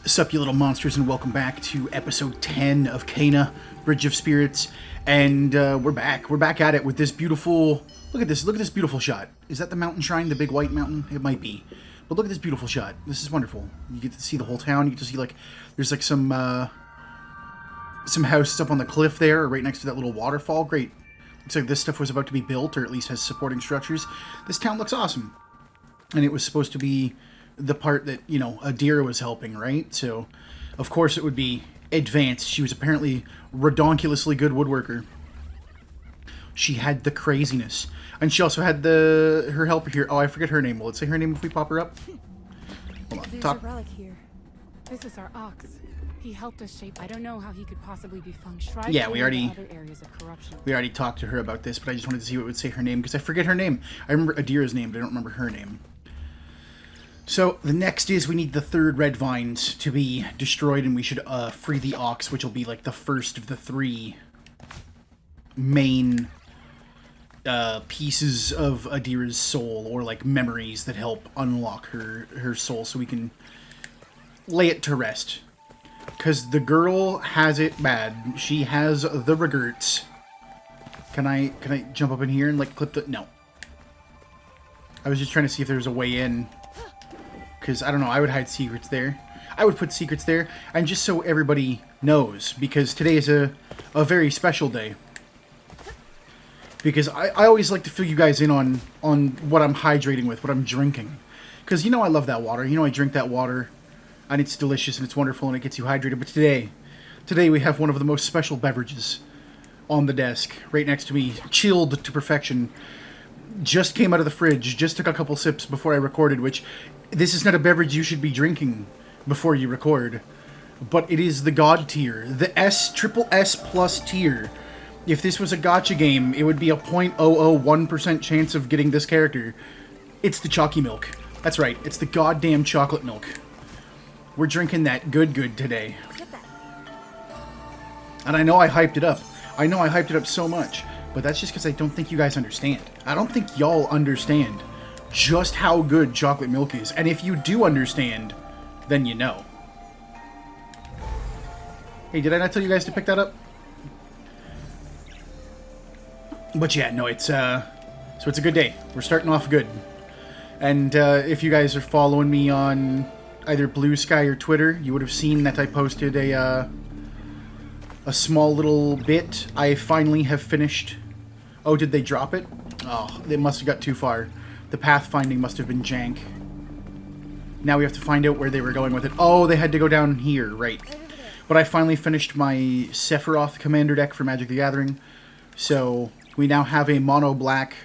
Sup, you little monsters, and welcome back to episode 10 of Kana, Bridge of Spirits. And we're back. We're back at it with this beautiful... Look at this. Look at this beautiful shot. Is that the mountain shrine? The big white mountain? It might be. But look at this beautiful shot. This is wonderful. You get to see the whole town. You get to see, like... There's, like, some houses up on the cliff there, right next to that little waterfall. Great. Looks like this stuff was about to be built, or at least has supporting structures. This town looks awesome. And it was supposed to be... the part that, you know, Adira was helping, right? So, of course it would be advanced. She was apparently redonkulously good woodworker. She had the craziness. And she also had her helper here. Oh, I forget her name. Will it say her name if we pop her up? Hold on. There's a relic here. This is our ox. He helped us shape. I don't know how he could possibly be feng shui. Yeah, we already talked to her about this, but I just wanted to see what would say her name, because I forget her name. I remember Adira's name, but I don't remember her name. So, the next is we need the third red vines to be destroyed, and we should free the ox, which will be like the first of the three main pieces of Adira's soul, or like memories that help unlock her soul, so we can lay it to rest. Because the girl has it bad. She has the regrets. Can I jump up in here and like clip the... No. I was just trying to see if there was a way in. Because, I don't know, I would hide secrets there. I would put secrets there, and just so everybody knows, because today is a very special day. Because I always like to fill you guys in on what I'm hydrating with, what I'm drinking. Because, you know, I love that water. You know, I drink that water, and it's delicious, and it's wonderful, and it gets you hydrated. But today we have one of the most special beverages on the desk, right next to me, chilled to perfection. Just came out of the fridge, just took a couple sips before I recorded, which... This is not a beverage you should be drinking before you record, but it is the God tier, the triple S plus tier. If this was a gacha game, it would be a 0.001% chance of getting this character. It's the Chalky Milk. That's right, it's the goddamn chocolate milk. We're drinking that good today. And I know I hyped it up. I know I hyped it up so much, but that's just because I don't think you guys understand. I don't think y'all understand just how good chocolate milk is. And if you do understand, then you know. Hey, did I not tell you guys to pick that up? But yeah, no, so it's a good day. We're starting off good. And if you guys are following me on either Blue Sky or Twitter, you would have seen that I posted a small little bit. I finally have finished... Oh, did they drop it? Oh, they must have got too far. The pathfinding must have been jank. Now we have to find out where they were going with it. Oh, they had to go down here, right. But I finally finished my Sephiroth commander deck for Magic the Gathering. So we now have a mono-black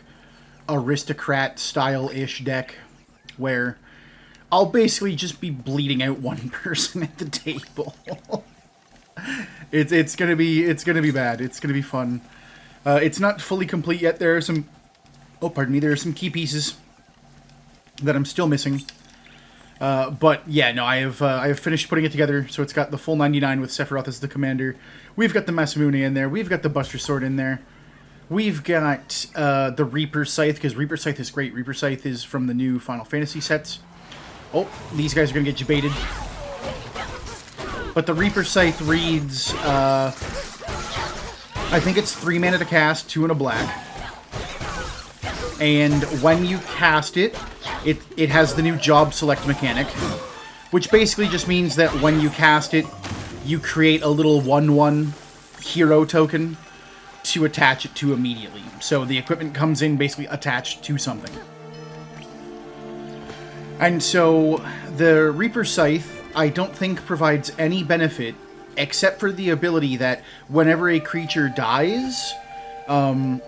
aristocrat style-ish deck where I'll basically just be bleeding out one person at the table. It's gonna be bad. It's gonna be fun. It's not fully complete yet. There are some... Oh, pardon me, there are some key pieces that I'm still missing. But yeah, no, I have finished putting it together, so it's got the full 99 with Sephiroth as the commander. We've got the Masamune in there. We've got the Buster Sword in there. We've got the Reaper Scythe, because Reaper Scythe is great. Reaper Scythe is from the new Final Fantasy sets. Oh, these guys are going to get you baited. But the Reaper Scythe reads, I think it's 3 mana to cast, 2 and a black. And when you cast it, it has the new job select mechanic, which basically just means that when you cast it, you create a little 1/1 hero token to attach it to immediately. So the equipment comes in basically attached to something. And so the Reaper Scythe, I don't think provides any benefit except for the ability that whenever a creature dies...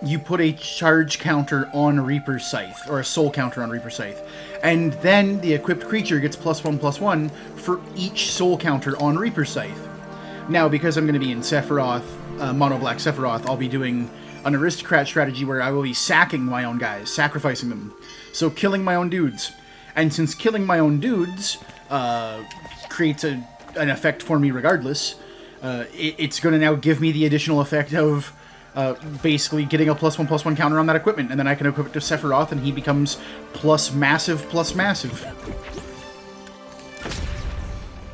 you put a charge counter on Reaper Scythe, or a soul counter on Reaper Scythe, and then the equipped creature gets +1/+1 for each soul counter on Reaper Scythe. Now, because I'm going to be in Sephiroth, Mono Black Sephiroth, I'll be doing an aristocrat strategy where I will be sacking my own guys, sacrificing them, so killing my own dudes. And since killing my own dudes creates an effect for me regardless, it's going to now give me the additional effect of basically getting a +1/+1 counter on that equipment, and then I can equip it to Sephiroth, and he becomes +massive.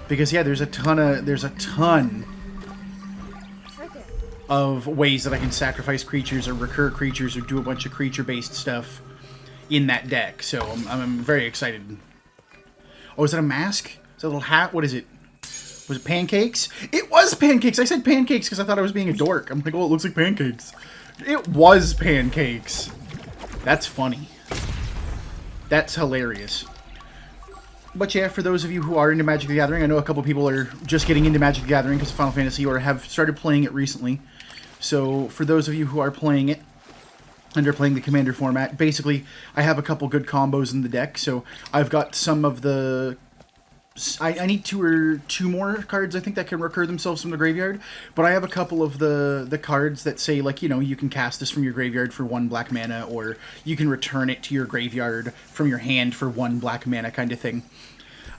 Because yeah, there's a ton of ways that I can sacrifice creatures or recur creatures or do a bunch of creature-based stuff in that deck. So I'm very excited. Oh, is that a mask? Is that a little hat? What is it? Was it pancakes? It was pancakes! I said pancakes because I thought I was being a dork. I'm like, oh, it looks like pancakes. It was pancakes. That's funny. That's hilarious. But yeah, for those of you who are into Magic the Gathering, I know a couple people are just getting into Magic the Gathering because of Final Fantasy or have started playing it recently. So for those of you who are playing it, and are playing the Commander format, basically I have a couple good combos in the deck. So I've got some of the... I need two more cards, I think, that can recur themselves from the graveyard. But I have a couple of the cards that say, like, you know, you can cast this from your graveyard for 1 black mana, or you can return it to your graveyard from your hand for 1 black mana kind of thing.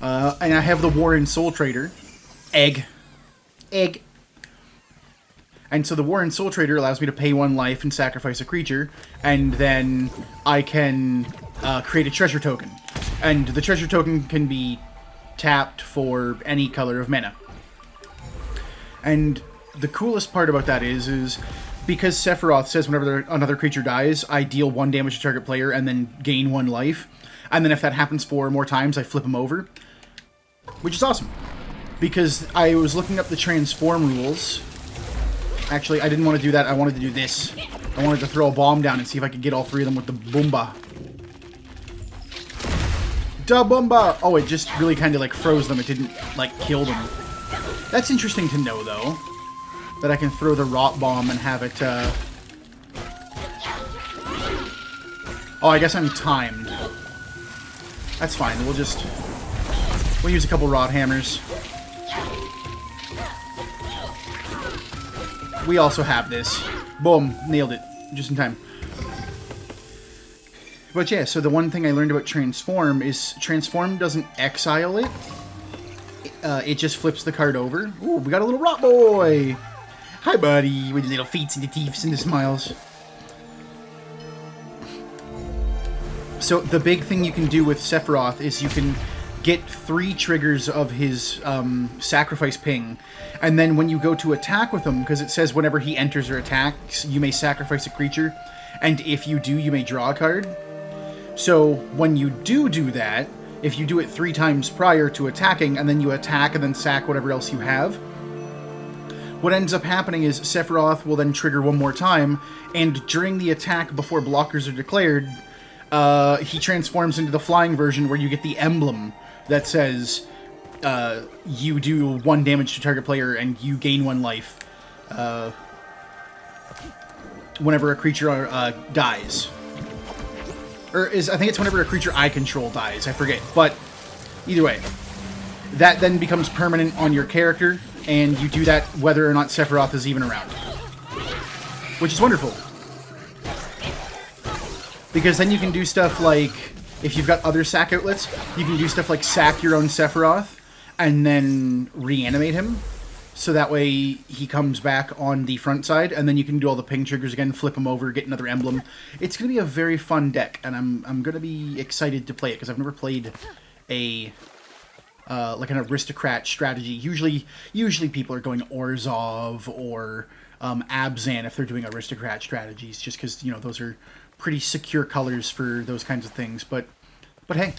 And I have the Warren Soul Trader. Egg. And so the Warren Soul Trader allows me to pay 1 life and sacrifice a creature, and then I can create a treasure token. And the treasure token can be tapped for any color of mana. And the coolest part about that is because Sephiroth says whenever another creature dies, I deal 1 damage to target player and then gain 1 life. And then if that happens 4 more times, I flip him over. Which is awesome. Because I was looking up the transform rules. Actually, I didn't want to do that. I wanted to do this. I wanted to throw a bomb down and see if I could get all 3 of them with the Boomba. Da Boomba! Oh, it just really kind of like froze them. It didn't like kill them. That's interesting to know, though. That I can throw the Rot Bomb and have it, Oh, I guess I'm timed. That's fine. We'll use a couple Rod Hammers. We also have this. Boom. Nailed it. Just in time. But yeah, so the one thing I learned about Transform is Transform doesn't exile it. It just flips the card over. Ooh, we got a little Rot Boy! Hi, buddy! With the little feet and the teeth and the smiles. So the big thing you can do with Sephiroth is you can get 3 triggers of his sacrifice ping, and then when you go to attack with him, because it says whenever he enters or attacks, you may sacrifice a creature, and if you do, you may draw a card. So when you do that, if you do it 3 times prior to attacking, and then you attack and then sack whatever else you have, what ends up happening is Sephiroth will then trigger 1 more time, and during the attack before blockers are declared, he transforms into the flying version where you get the emblem that says you do 1 damage to target player and you gain 1 life whenever a creature dies. I think it's whenever a creature I control dies. I forget. But either way, that then becomes permanent on your character, and you do that whether or not Sephiroth is even around. Which is wonderful. Because then you can do stuff like, if you've got other sack outlets, you can do stuff like sack your own Sephiroth and then reanimate him. So that way he comes back on the front side, and then you can do all the ping triggers again, flip him over, get another emblem. It's going to be a very fun deck, and I'm going to be excited to play it, because I've never played a like an aristocrat strategy. Usually people are going Orzhov or Abzan if they're doing aristocrat strategies, just because, you know, those are pretty secure colors for those kinds of things. But hey,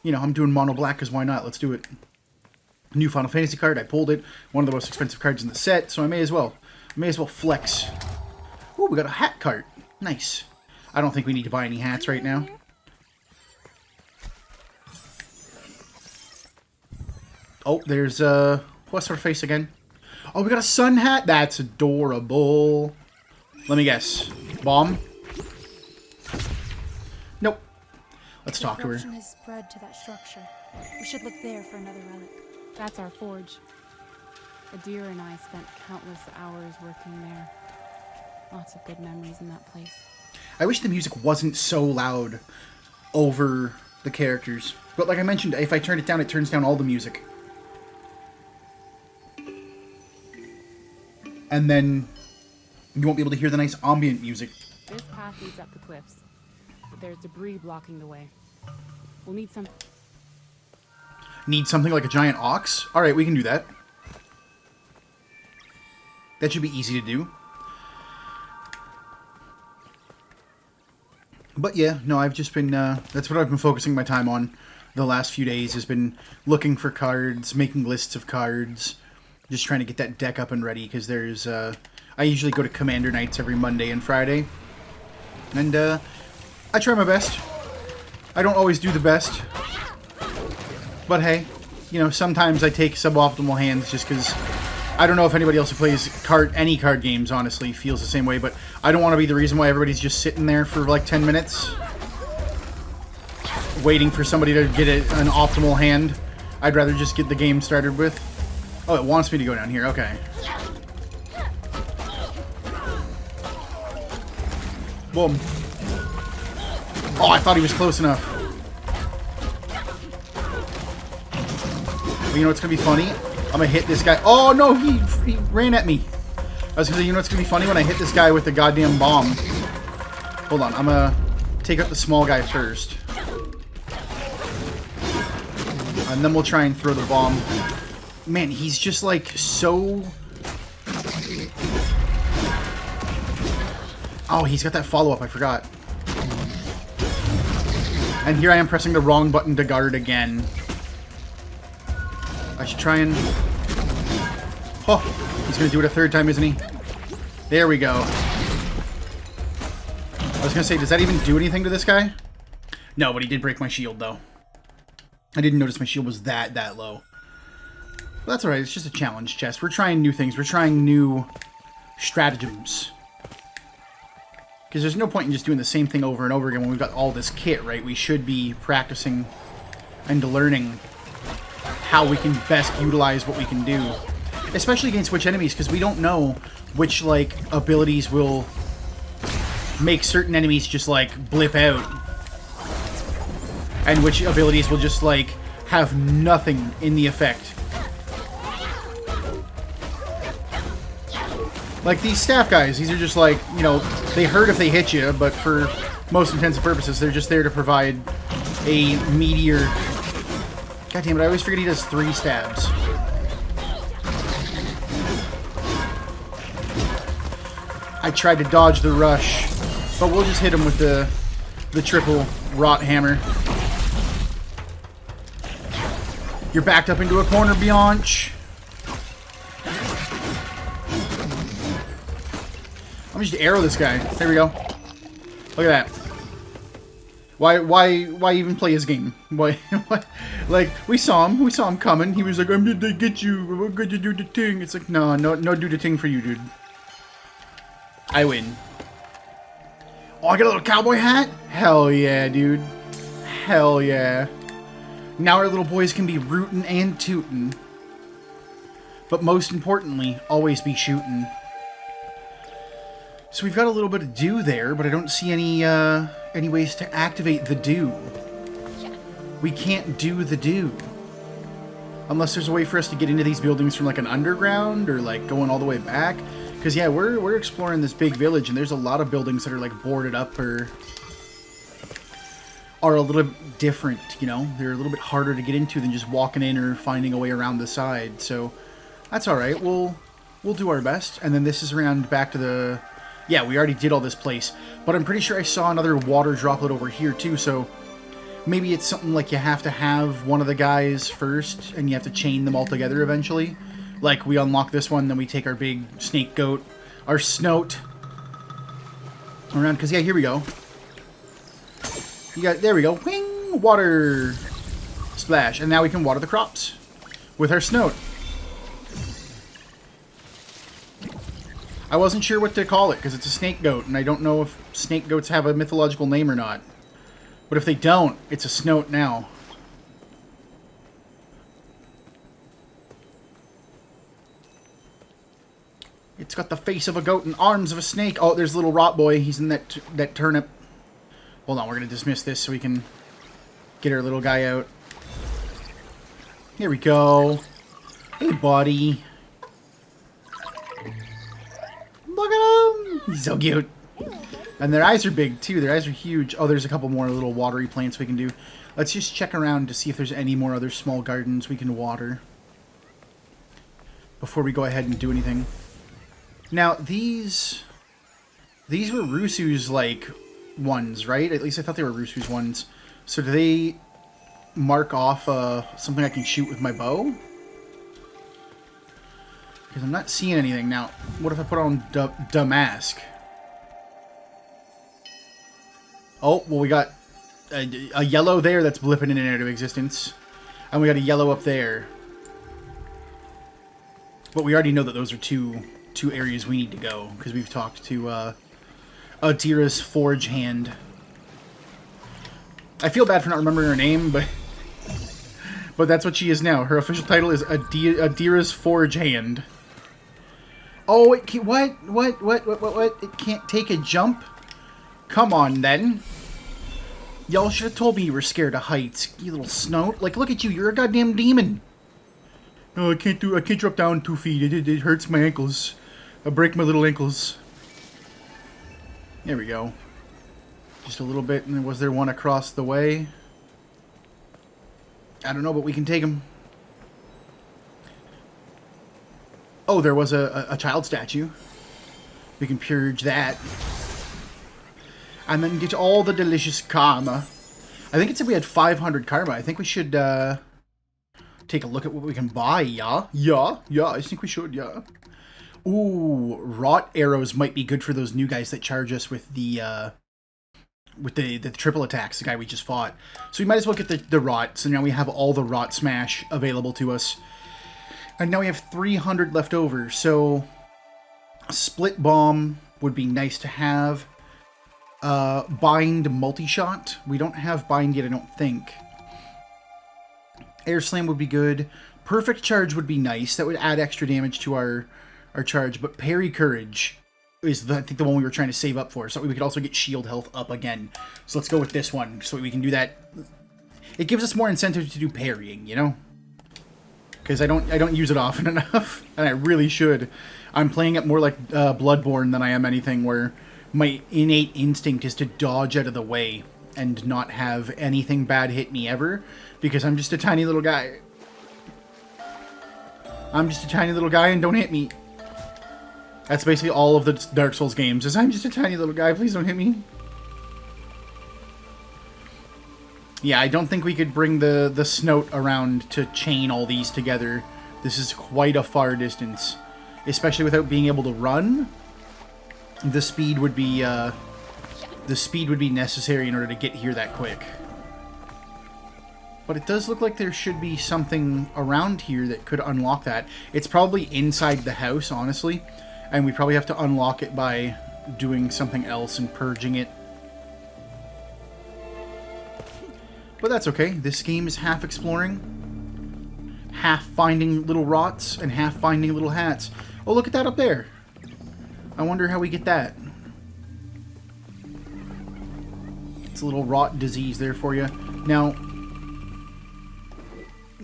you know, I'm doing mono black because why not? Let's do it. New Final Fantasy card, I pulled it. One of the most expensive cards in the set, so I may as well flex. Ooh, we got a hat cart. Nice. I don't think we need to buy any hats right now. Oh, there's what's her face again? Oh, we got a sun hat. That's adorable. Let me guess. Bomb? Nope. Let's talk to her. Corruption has spread to that structure. We should look there for another relic. That's our forge. Adir and I spent countless hours working there. Lots of good memories in that place. I wish the music wasn't so loud over the characters. But like I mentioned, if I turn it down, it turns down all the music. And then you won't be able to hear the nice ambient music. This path leads up the cliffs, but there's debris blocking the way. We'll need some... Need something like a giant ox? Alright, we can do that. That should be easy to do. But yeah, no, I've just been, that's what I've been focusing my time on the last few days, has been looking for cards, making lists of cards, just trying to get that deck up and ready, because there's, I usually go to Commander Nights every Monday and Friday, and, I try my best. I don't always do the best, but hey, you know, sometimes I take suboptimal hands just because I don't know if anybody else who plays any card games, honestly, feels the same way, but I don't want to be the reason why everybody's just sitting there for like 10 minutes waiting for somebody to get an optimal hand. I'd rather just get the game started with. Oh, it wants me to go down here. Okay. Boom. Oh, I thought he was close enough. Well, you know what's going to be funny? I'm going to hit this guy. Oh, no, he ran at me. I was going to say, you know what's going to be funny? When I hit this guy with the goddamn bomb. Hold on, I'm going to take out the small guy first. And then we'll try and throw the bomb. Man, he's just like so... Oh, he's got that follow-up, I forgot. And here I am pressing the wrong button to guard again. I should try and... Oh, he's going to do it a third time, isn't he? There we go. I was going to say, does that even do anything to this guy? No, but he did break my shield, though. I didn't notice my shield was that low. But that's alright, it's just a challenge chest. We're trying new things. We're trying new stratagems. Because there's no point in just doing the same thing over and over again when we've got all this kit, right? We should be practicing and learning how we can best utilize what we can do. Especially against which enemies, because we don't know which, like, abilities will make certain enemies just, like, blip out. And which abilities will just, like, have nothing in the effect. Like, these staff guys, these are just, like, you know, they hurt if they hit you, but for most intents and purposes, they're just there to provide a meteor. God damn it, I always forget he does 3 stabs. I tried to dodge the rush, but we'll just hit him with the triple rot hammer. You're backed up into a corner, Bianch. I'm just arrow this guy. There we go. Look at that. Why even play his game? Why? Like, we saw him coming. He was like, I'm gonna get you. I'm gonna do the thing. It's like, no, do the thing for you, dude. I win. Oh, I got a little cowboy hat? Hell yeah, dude. Hell yeah. Now our little boys can be rootin' and tootin'. But most importantly, always be shootin'. So we've got a little bit of dew there, but I don't see any ways to activate the dew. We can't do the dew. Unless there's a way for us to get into these buildings from like an underground or like going all the way back. Because yeah, we're exploring this big village and there's a lot of buildings that are like boarded up or are a little bit different, you know? They're a little bit harder to get into than just walking in or finding a way around the side. So that's alright. We'll do our best. And then this is around back to the... Yeah, we already did all this place. But I'm pretty sure I saw another water droplet over here too, so maybe it's something like you have to have one of the guys first and you have to chain them all together eventually. Like, we unlock this one, then we take our big snake goat, our snout, around, because, yeah, here we go. There we go. Wing! Water! Splash. And now we can water the crops with our snout. I wasn't sure what to call it, because it's a snake goat, and I don't know if snake goats have a mythological name or not. But if they don't, it's a snout now. It's got the face of a goat and arms of a snake. Oh, there's a little rot boy. He's in that turnip. Hold on, we're going to dismiss this so we can get our little guy out. Here we go. Hey, buddy. Look at him. He's so cute. And their eyes are big, too. Their eyes are huge. Oh, there's a couple more little watery plants we can do. Let's just check around to see if there's any more other small gardens we can water before we go ahead and do anything. Now, these were Rusu's, like, ones, right? At least I thought they were Rusu's ones. So do they mark off something I can shoot with my bow? Because I'm not seeing anything. Now, what if I put on Damask? Oh, well, we got a yellow there that's blipping in and out of existence. And we got a yellow up there. But we already know that those are two areas we need to go, because we've talked to Adira's Forge Hand. I feel bad for not remembering her name, but that's what she is now. Her official title is Adira's Forge Hand. Oh, it can't, what? It can't take a jump? Come on, then. Y'all should have told me you were scared of heights, you little snout. Like, look at you, you're a goddamn demon. Oh, I can't drop down 2 feet. It hurts my ankles. I break my little ankles. There we go. Just a little bit, and was there one across the way? I don't know, but we can take him. Oh, there was a child statue. We can purge that. And then get all the delicious karma. I think it said we had 500 karma. I think we should take a look at what we can buy, yeah? Yeah, I think we should, yeah. Ooh, rot arrows might be good for those new guys that charge us with the triple attacks, the guy we just fought. So we might as well get the rot, so now we have all the rot smash available to us. And now we have 300 left over, so split bomb would be nice to have. Bind multi-shot. We don't have bind yet, I don't think. Air slam would be good. Perfect charge would be nice. That would add extra damage to our charge. But parry courage is, I think, the one we were trying to save up for. So we could also get shield health up again. So let's go with this one so we can do that. It gives us more incentive to do parrying, you know? Because I don't use it often enough, and I really should. I'm playing it more like Bloodborne than I am anything where my innate instinct is to dodge out of the way and not have anything bad hit me ever, because I'm just a tiny little guy. I'm just a tiny little guy and don't hit me. That's basically all of the Dark Souls games, is I'm just a tiny little guy, please don't hit me. Yeah, I don't think we could bring the snout around to chain all these together. This is quite a far distance, especially without being able to run. The speed would be necessary in order to get here that quick. But it does look like there should be something around here that could unlock that. It's probably inside the house, honestly, and we probably have to unlock it by doing something else and purging it. But that's okay. This game is half exploring, half finding little rots, and half finding little hats. Oh, look at that up there. I wonder how we get that. It's a little rot disease there for you. Now,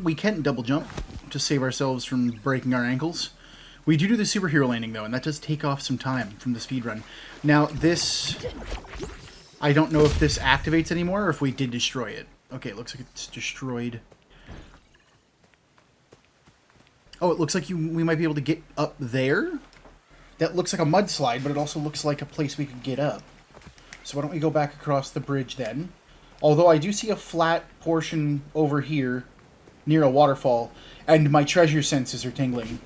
we can double jump to save ourselves from breaking our ankles. We do the superhero landing, though, and that does take off some time from the speedrun. Now, this... I don't know if this activates anymore or if we did destroy it. Okay, it looks like it's destroyed. Oh, it looks like we might be able to get up there. That looks like a mudslide, but it also looks like a place we could get up. So why don't we go back across the bridge then? Although I do see a flat portion over here near a waterfall, and my treasure senses are tingling.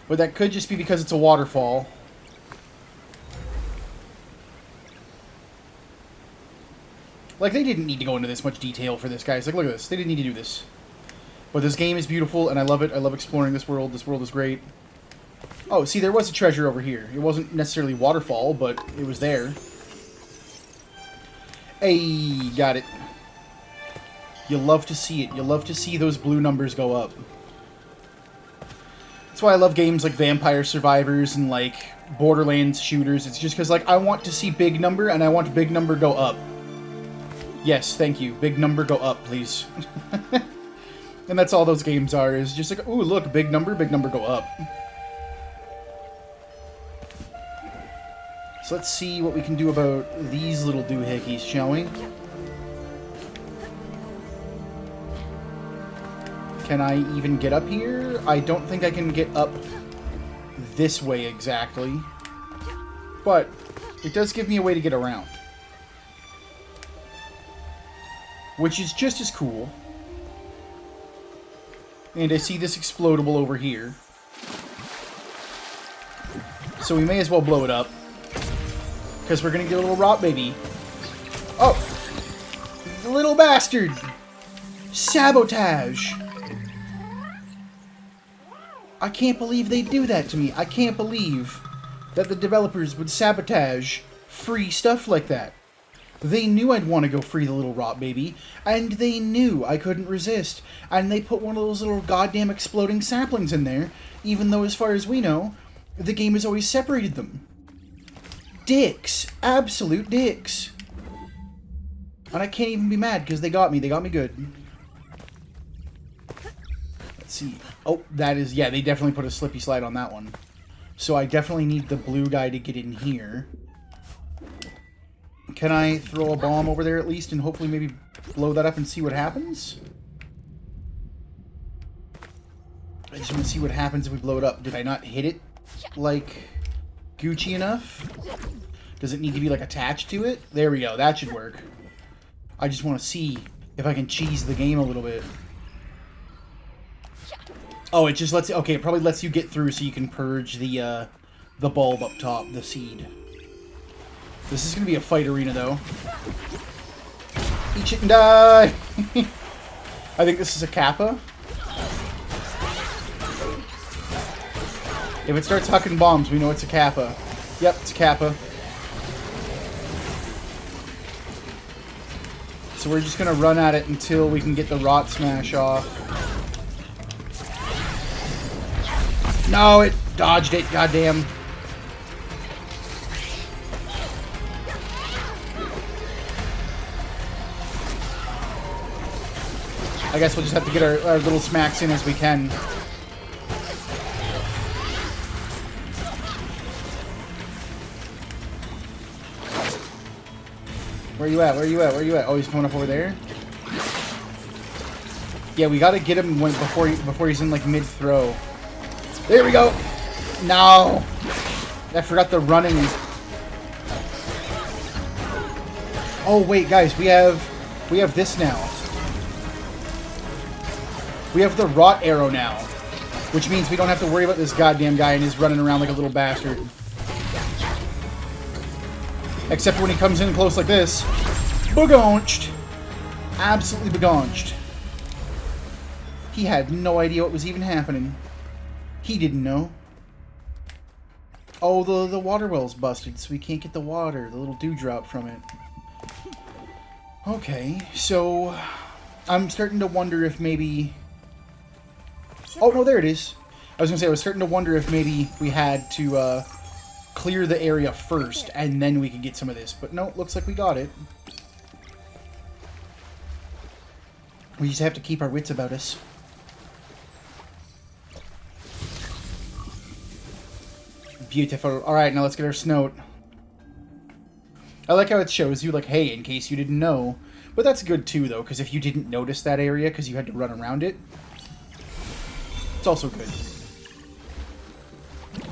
But that could just be because it's a waterfall. Like, they didn't need to go into this much detail for this, guys. Like, look at this. They didn't need to do this. But this game is beautiful, and I love it. I love exploring this world. This world is great. Oh, see, there was a treasure over here. It wasn't necessarily waterfall, but it was there. Hey, got it. You love to see it. You love to see those blue numbers go up. That's why I love games like Vampire Survivors and, like, Borderlands shooters. It's just because, like, I want to see big number, and I want big number go up. Yes, thank you. Big number go up, please. And that's all those games are, is just like, ooh, look, big number go up. So let's see what we can do about these little doohickeys, shall we? Can I even get up here? I don't think I can get up this way exactly. But it does give me a way to get around. Which is just as cool. And I see this explodable over here. So we may as well blow it up. Because we're going to get a little rot baby. Oh! The little bastard! Sabotage! I can't believe they do that to me. I can't believe that the developers would sabotage free stuff like that. They knew I'd want to go free the little rot baby, and they knew I couldn't resist, and they put one of those little goddamn exploding saplings in there, even though, as far as we know, the game has always separated them. Dicks. Absolute dicks. And I can't even be mad, because they got me. They got me good. Let's see. Oh, that is... Yeah, they definitely put a slippy slide on that one. So I definitely need the blue guy to get in here. Can I throw a bomb over there at least and hopefully maybe blow that up and see what happens? I just want to see what happens if we blow it up. Did I not hit it, like, Gucci enough? Does it need to be, like, attached to it? There we go. That should work. I just want to see if I can cheese the game a little bit. Oh, it just lets... Okay, it probably lets you get through so you can purge the bulb up top, the seed. This is going to be a fight arena, though. Eat shit and die! I think this is a Kappa. If it starts hucking bombs, we know it's a Kappa. Yep, it's a Kappa. So we're just going to run at it until we can get the rot smash off. No, it dodged it, goddamn. I guess we'll just have to get our little smacks in as we can. Where you at? Where you at? Where you at? Oh, he's coming up over there. Yeah, we gotta get him before he's in like mid throw. There we go. No, I forgot the running. Oh wait, guys, we have this now. We have the rot arrow now, which means we don't have to worry about this goddamn guy and he's running around like a little bastard. Except when he comes in close like this. Begaunched. Absolutely begaunched. He had no idea what was even happening. He didn't know. Oh, the water well's busted, so we can't get the water, the little dewdrop from it. Okay, so I'm starting to wonder if maybe... Oh, no, there it is. I was going to say, I was starting to wonder if maybe we had to clear the area first, and then we could get some of this. But no, looks like we got it. We just have to keep our wits about us. Beautiful. Alright, now let's get our snout. I like how it shows you, like, hey, in case you didn't know. But that's good, too, though, because if you didn't notice that area because you had to run around it, it's also good.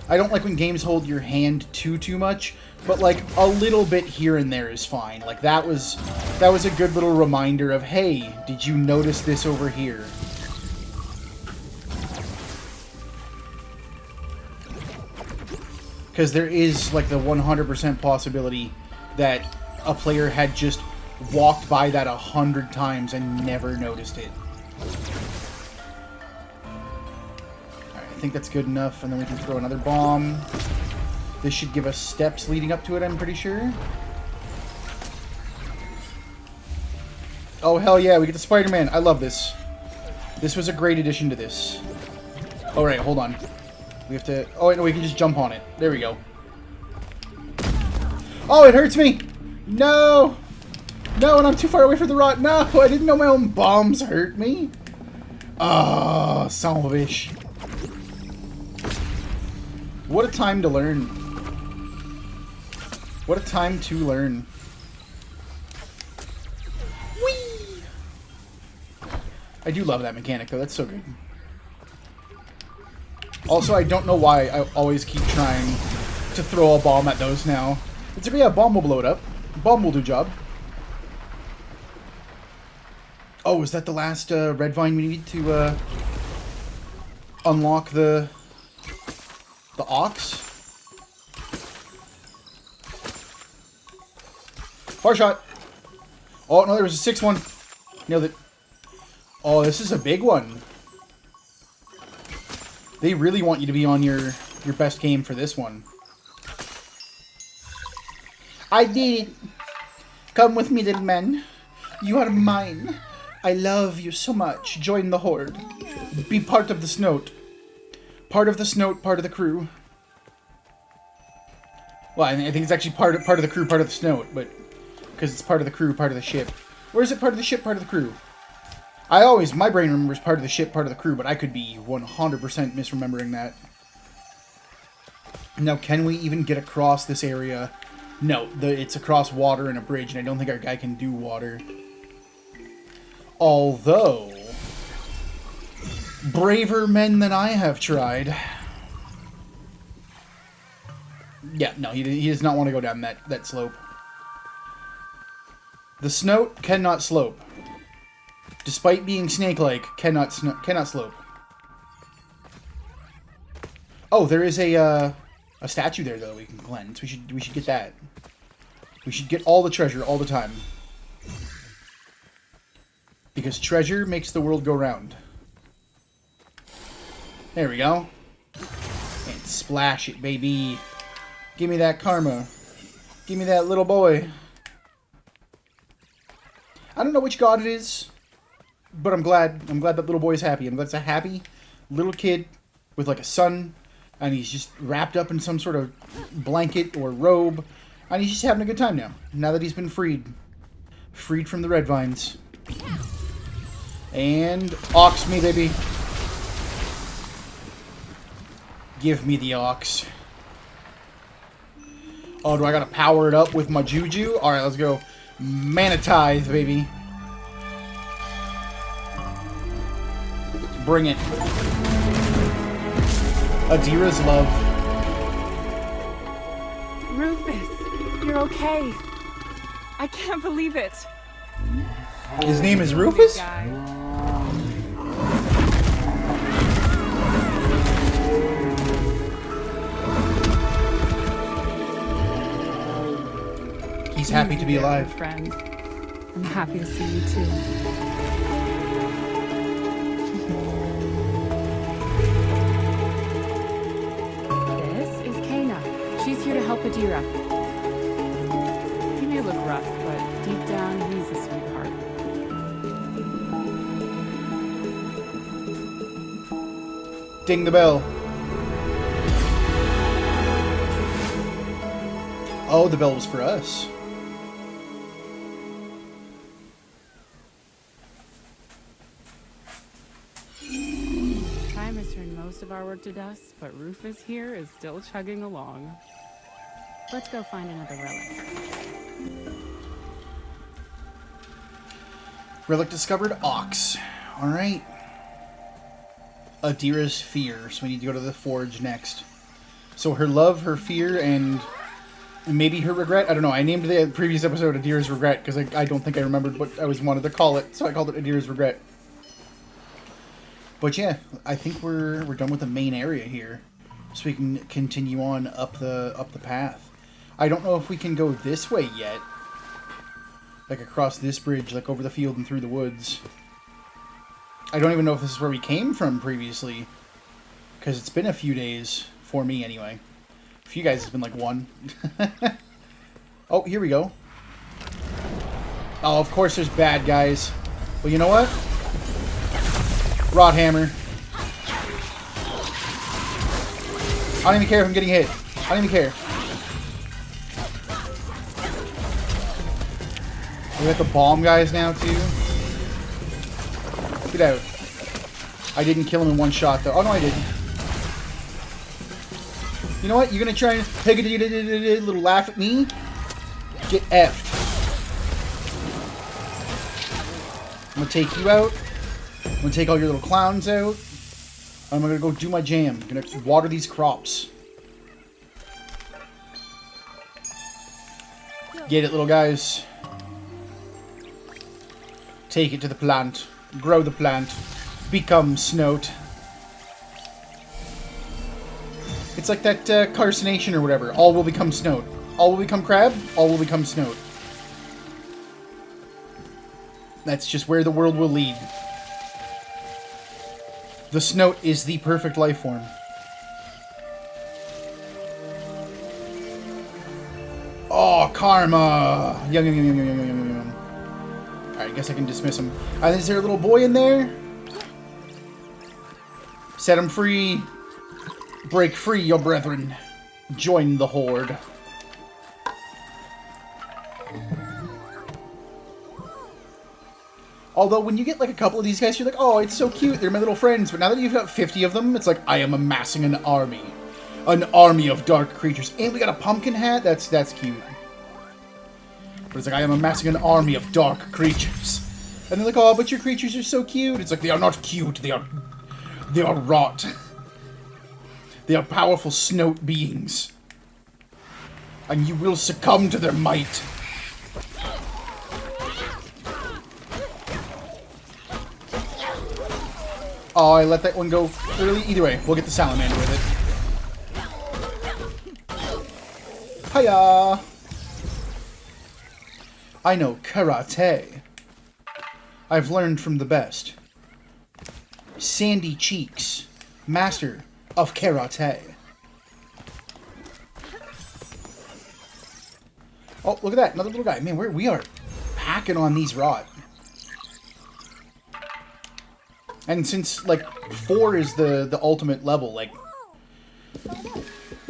I don't like when games hold your hand too much, but, like, a little bit here and there is fine. Like, that was a good little reminder of, hey, did you notice this over here? Because there is, like, the 100% possibility that a player had just walked by that 100 times and never noticed it. Alright, I think that's good enough, and then we can throw another bomb. This should give us steps leading up to it, I'm pretty sure. Oh, hell yeah, we get the Spider-Man. I love this. This was a great addition to this. Alright, hold on. We have to... Oh, wait, no, we can just jump on it. There we go. Oh, it hurts me! No! No, and I'm too far away from the rot. No, I didn't know my own bombs hurt me. Oh, son of a bitch. What a time to learn. What a time to learn. Whee! I do love that mechanic, though. That's so good. Also, I don't know why I always keep trying to throw a bomb at those now. It's okay, yeah, bomb will blow it up. Bomb will do job. Oh, is that the last red vine we need to unlock the ox? Far shot. Oh, no, there was a 6-1. Nailed it. Oh, this is a big one. They really want you to be on your best game for this one. I did it. Come with me, little man. You are mine. I love you so much. Join the horde. Be part of the snout. Part of the snout, part of the crew. Well, I think it's actually part of the crew, part of the snout, but because it's part of the crew, part of the ship. Or is it part of the ship, part of the crew? My brain remembers part of the ship, part of the crew, but I could be 100% misremembering that. Now, can we even get across this area? No, it's across water and a bridge, and I don't think our guy can do water. Although, braver men than I have tried. Yeah, no, he does not want to go down that slope. The snout cannot slope. Despite being snake-like, cannot slope. Oh, there is a statue there though we can cleanse. We should get that. We should get all the treasure all the time. Because treasure makes the world go round. There we go. And splash it, baby. Give me that karma. Give me that little boy. I don't know which god it is. But I'm glad that little boy's happy. I'm glad it's a happy little kid with like a son, and he's just wrapped up in some sort of blanket or robe, and he's just having a good time now that he's been freed from the red vines. And ox me, baby. Give me the ox. Oh, do I gotta power it up with my juju? All right, let's go. Manatize, baby. Bring it. Adira's love. Rufus, you're okay. I can't believe it. His name is Rufus? He's happy to be alive. Friend. I'm happy to see you too. She's here to help Adira. He may look rough, but deep down, he's a sweetheart. Ding the bell. Oh, the bell was for us. Time has turned most of our work to dust, but Rufus here is still chugging along. Let's go find another relic. Relic discovered. Ox. Alright. Adira's fear. So we need to go to the forge next. So her love, her fear, and maybe her regret? I don't know. I named the previous episode Adira's Regret because I don't think I remembered what I wanted to call it. So I called it Adira's Regret. But yeah, I think we're done with the main area here. So we can continue on up the path. I don't know if we can go this way yet. Like across this bridge, like over the field and through the woods. I don't even know if this is where we came from previously. Because it's been a few days, for me anyway. For you guys, it's been like one. Oh, here we go. Oh, of course there's bad guys. Well, you know what? Rod hammer. I don't even care if I'm getting hit. I don't even care. We got the bomb guys now, too. Get out. I didn't kill him in one shot, though. Oh, no, I didn't. You know what? You're going to try and take a little laugh at me? Get effed. I'm gonna take you out. I'm gonna take all your little clowns out. I'm gonna go do my jam. I'm gonna water these crops. Get it, little guys. Take it to the plant. Grow the plant. Become Snout. It's like that carcination or whatever. All will become Snout. All will become Crab. All will become Snout. That's just where the world will lead. The Snout is the perfect life form. Oh, karma! Yum, yum, yum, yum, yum, yum, yum, yum. Alright, I guess I can dismiss him. Is there a little boy in there? Set him free. Break free, your brethren. Join the horde. Although, when you get, like, a couple of these guys, you're like, oh, it's so cute, they're my little friends. But now that you've got 50 of them, it's like, I am amassing an army. An army of dark creatures. And we got a pumpkin hat? That's cute. But it's like, I am amassing an army of dark creatures. And they're like, oh, but your creatures are so cute. It's like, they are not cute, they are rot. They are powerful snout beings. And you will succumb to their might. Oh, I let that one go early. Either way, we'll get the salamander with it. Hiya! I know karate. I've learned from the best. Sandy Cheeks, master of karate. Oh, look at that. Another little guy. Man, we are packing on these rot. And since, like, 4 is the ultimate level, like,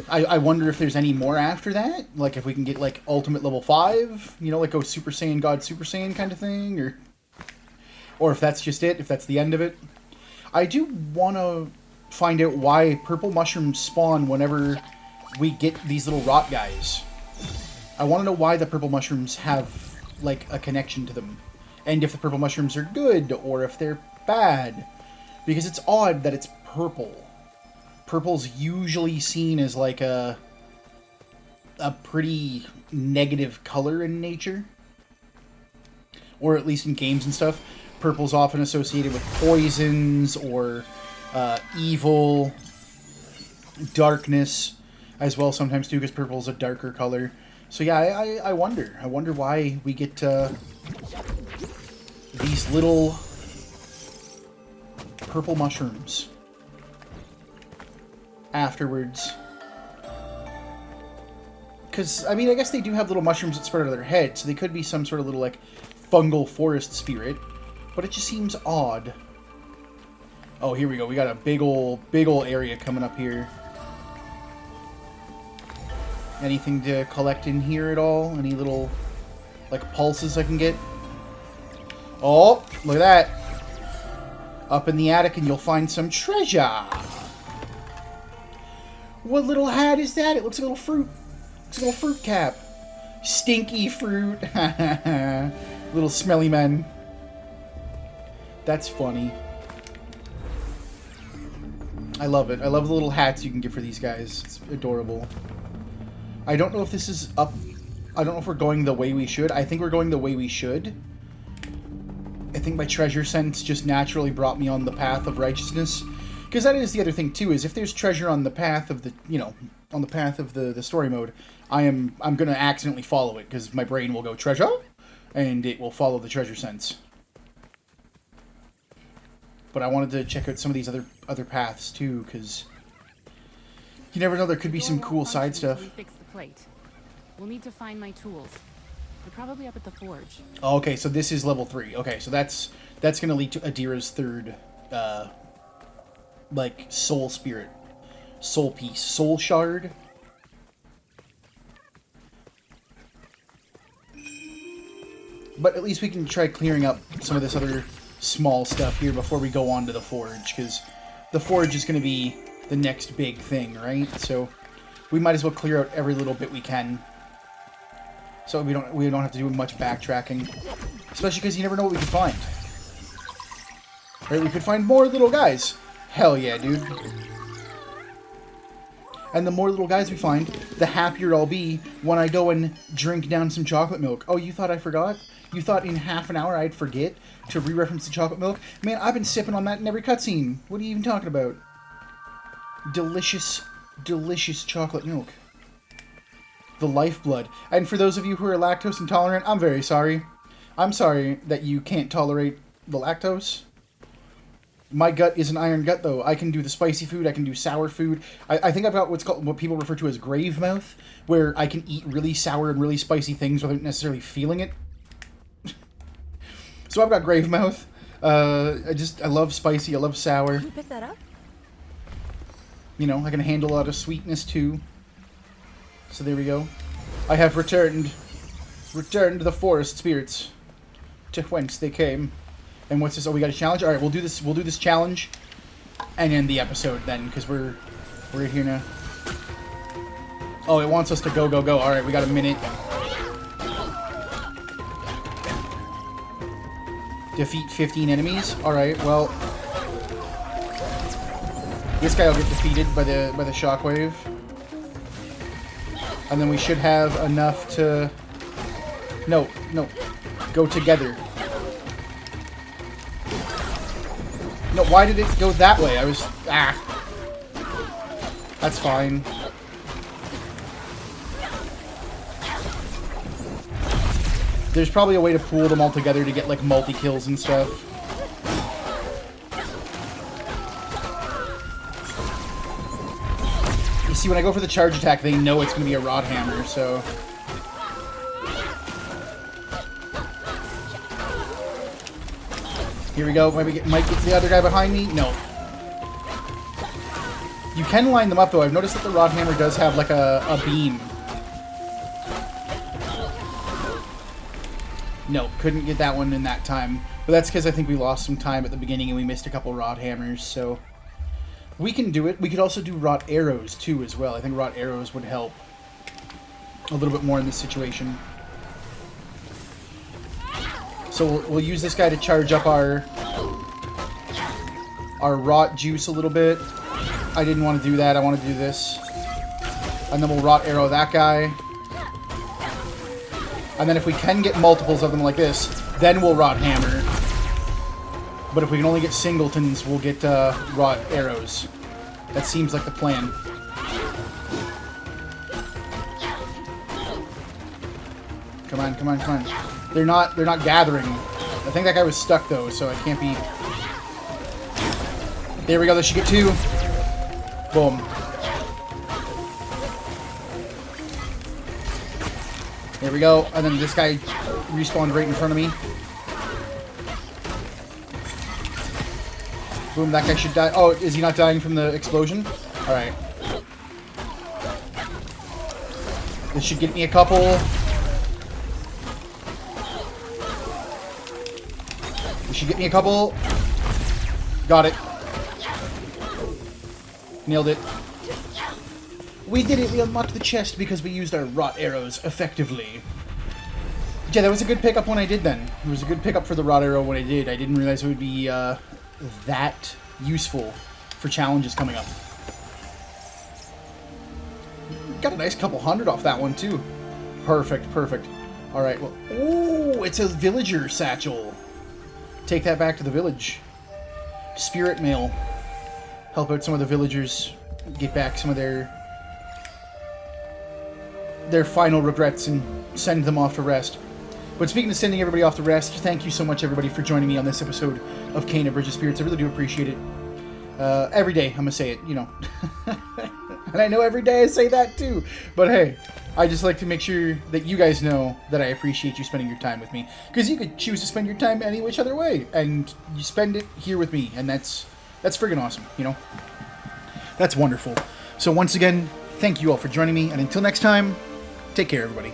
I wonder if there's any more after that? Like, if we can get, like, ultimate level 5? You know, like, go Super Saiyan God Super Saiyan kind of thing? Or if that's just it, if that's the end of it. I do want to find out why purple mushrooms spawn whenever we get these little rot guys. I want to know why the purple mushrooms have, like, a connection to them. And if the purple mushrooms are good, or if they're bad. Because it's odd that it's purple. Purple's usually seen as like a pretty negative color in nature. Or at least in games and stuff. Purple's often associated with poisons or evil, darkness as well sometimes too, because purple's a darker color. So yeah, I wonder. I wonder why we get these little purple mushrooms afterwards. Because, I mean, I guess they do have little mushrooms that spread out of their head, so they could be some sort of little, like, fungal forest spirit. But it just seems odd. Oh, here we go. We got a big ol' area coming up here. Anything to collect in here at all? Any little, like, pulses I can get? Oh, look at that. Up in the attic and you'll find some treasure. What little hat is that? It looks like a little fruit. It's a little fruit cap. Stinky fruit. Little smelly man. That's funny. I love it. I love the little hats you can get for these guys. It's adorable. I don't know if this is up... I don't know if we're going the way we should. I think we're going the way we should. I think my treasure sense just naturally brought me on the path of righteousness. Because that is the other thing, too, is if there's treasure on the path of the, you know, on the path of the story mode, I'm going to accidentally follow it, because my brain will go, treasure? And it will follow the treasure sense. But I wanted to check out some of these other paths, too, because you never know, there could be some cool side stuff. Fix the plate. We'll need to find my tools. They're probably up at the forge. Oh, okay, so this is level 3. Okay, so that's going to lead to Adira's third, like, soul spirit. Soul piece. Soul shard. But at least we can try clearing up some of this other small stuff here before we go on to the forge, because the forge is going to be the next big thing, right? So we might as well clear out every little bit we can. so we don't have to do much backtracking, especially because you never know what we could find. Right? We could find more little guys. Hell yeah, dude. And the more little guys we find, the happier I'll be when I go and drink down some chocolate milk. Oh, you thought I forgot? You thought in half an hour I'd forget to re-reference the chocolate milk? Man, I've been sipping on that in every cutscene. What are you even talking about? Delicious, delicious chocolate milk. The lifeblood. And for those of you who are lactose intolerant, I'm very sorry. I'm sorry that you can't tolerate the lactose. My gut is an iron gut, though. I can do the spicy food. I can do sour food. I think I've got what people refer to as grave mouth, where I can eat really sour and really spicy things without necessarily feeling it. So I've got grave mouth. I love spicy. I love sour. Can you pick that up? You know, I can handle a lot of sweetness too. So there we go. I have returned to the forest spirits, to whence they came. And what's this? Oh, we got a challenge. All right, we'll do this. We'll do this challenge, and end the episode then, because we're here now. Oh, it wants us to go. All right, we got a minute. Defeat 15 enemies. All right, well, this guy will get defeated by the shockwave, and then we should have enough to. No, go together. No, why did it go that way? I was... Ah. That's fine. There's probably a way to pool them all together to get, like, multi-kills and stuff. You see, when I go for the charge attack, they know it's going to be a rod hammer, so... Here we go. Might get the other guy behind me? No. You can line them up, though. I've noticed that the rod hammer does have, like, a beam. No, couldn't get that one in that time. But that's because I think we lost some time at the beginning and we missed a couple rod hammers, so... We can do it. We could also do rod arrows, too, as well. I think rod arrows would help a little bit more in this situation. So we'll use this guy to charge up our rot juice a little bit. I didn't want to do that. I want to do this. And then we'll rot arrow that guy. And then if we can get multiples of them like this, then we'll rot hammer. But if we can only get singletons, we'll get rot arrows. That seems like the plan. Come on. They're not gathering. I think that guy was stuck though, so it can't be. There we go, this should get 2. Boom. There we go, and then this guy respawned right in front of me. Boom, that guy should die. Oh, is he not dying from the explosion? Alright. This should get me a couple. Should get me a couple. Got it. Nailed it. We did it. We unlocked the chest because we used our rot arrows effectively. Yeah, that was a good pickup when I did then. It was a good pickup for the rot arrow when I did. I didn't realize it would be that useful for challenges coming up. Got a nice couple hundred off that one too. Perfect. Alright, well... Ooh, it's a villager satchel. Take that back to the village. Spirit mail. Help out some of the villagers get back some of their final regrets and send them off to rest. But speaking of sending everybody off to rest, thank you so much, everybody, for joining me on this episode of Kane and Bridge of Spirits. I really do appreciate it. Every day, I'm going to say it, you know. And I know every day I say that too. But hey, I just like to make sure that you guys know that I appreciate you spending your time with me. Because you could choose to spend your time any which other way. And you spend it here with me. And that's friggin' awesome, you know. That's wonderful. So once again, thank you all for joining me. And until next time, take care, everybody.